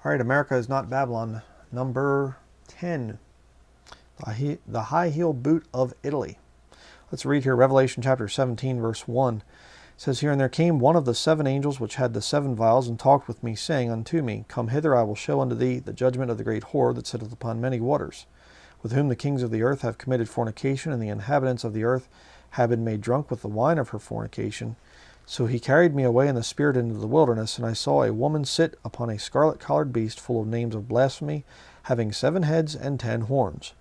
All right, America is not Babylon. Number 10, the high heel boot of Italy. Let's read here Revelation chapter 17, verse 1. It says here, "And there came one of the 7 angels which had the 7 vials, and talked with me, saying unto me, Come hither, I will show unto thee the judgment of the great whore that sitteth upon many waters, with whom the kings of the earth have committed fornication, and the inhabitants of the earth have been made drunk with the wine of her fornication. So he carried me away in the spirit into the wilderness, and I saw a woman sit upon a scarlet-colored beast, full of names of blasphemy, having 7 heads and 10 horns.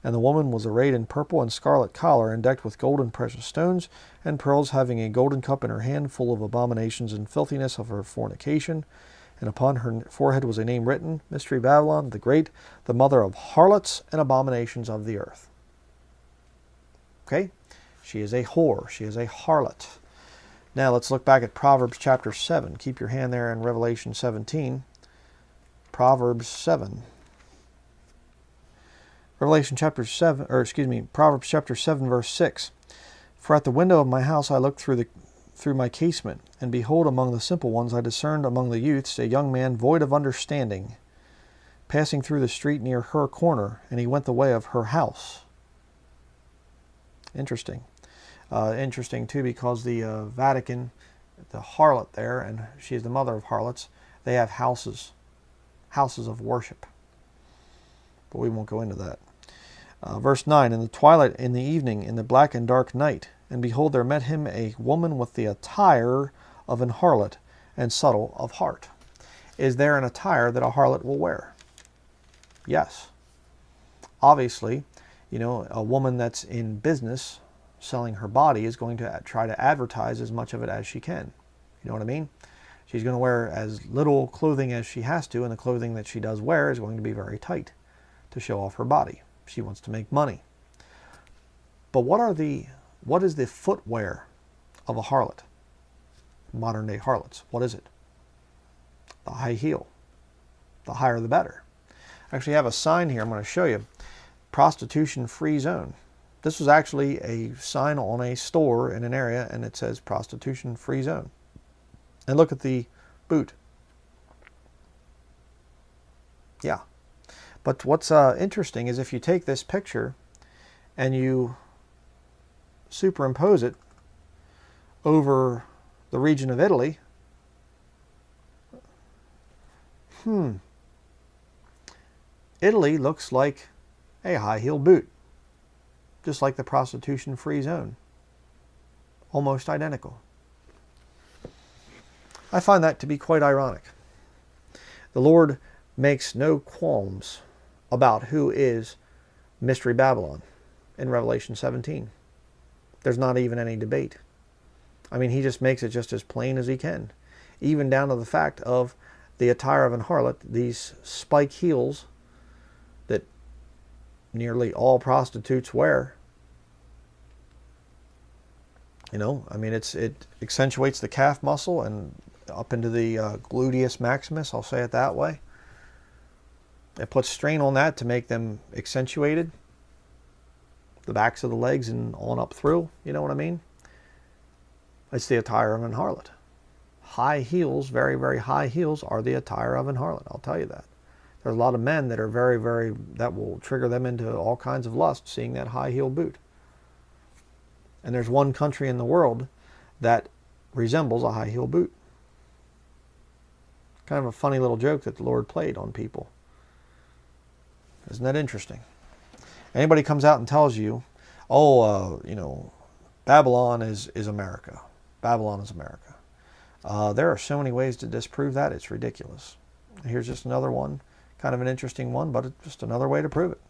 And the woman was arrayed in purple and scarlet collar, and decked with gold and precious stones and pearls, having a golden cup in her hand, full of abominations and filthiness of her fornication. And upon her forehead was a name written, Mystery Babylon, the Great, the mother of harlots and abominations of the earth." Okay? She is a whore. She is a harlot. Now let's look back at Proverbs chapter 7. Keep your hand there in Revelation 17. Proverbs 7. Revelation chapter 7, Proverbs chapter 7, verse 6. "For at the window of my house I looked through my casement, and behold, among the simple ones I discerned among the youths a young man void of understanding, passing through the street near her corner, and he went the way of her house." Interesting. Interesting too, because the Vatican, the harlot there, and she is the mother of harlots, they have houses of worship. But we won't go into that. Verse 9, "In the twilight, in the evening, in the black and dark night, and behold, there met him a woman with the attire of an harlot, and subtle of heart." Is there an attire that a harlot will wear? Yes. Obviously, a woman that's in business selling her body is going to try to advertise as much of it as she can. You know what I mean? She's going to wear as little clothing as she has to, and the clothing that she does wear is going to be very tight to show off her body. She wants to make money. But what is the footwear of a harlot? Modern day harlots. What is it? The high heel. The higher the better. I actually have a sign here I'm going to show you. Prostitution free zone. This was actually a sign on a store in an area, and it says prostitution free zone. And look at the boot. Yeah. But what's interesting is if you take this picture and you superimpose it over the region of Italy, Italy looks like a high-heel boot. Just like the prostitution-free zone. Almost identical. I find that to be quite ironic. The Lord makes no qualms about who is Mystery Babylon in Revelation 17. There's not even any debate. I mean, he just makes it just as plain as he can. Even down to the fact of the attire of an harlot, these spike heels that nearly all prostitutes wear. I mean, it accentuates the calf muscle and up into the gluteus maximus, I'll say it that way. It puts strain on that to make them accentuated. The backs of the legs and on up through, you know what I mean? It's the attire of an harlot. High heels, very, very high heels, are the attire of an harlot, I'll tell you that. There's a lot of men that are that will trigger them into all kinds of lust, seeing that high heel boot. And there's one country in the world that resembles a high heel boot. Kind of a funny little joke that the Lord played on people. Isn't that interesting? Anybody comes out and tells you, Babylon is America. Babylon is America. There are so many ways to disprove that, it's ridiculous. Here's just another one. Kind of an interesting one, but it's just another way to prove it.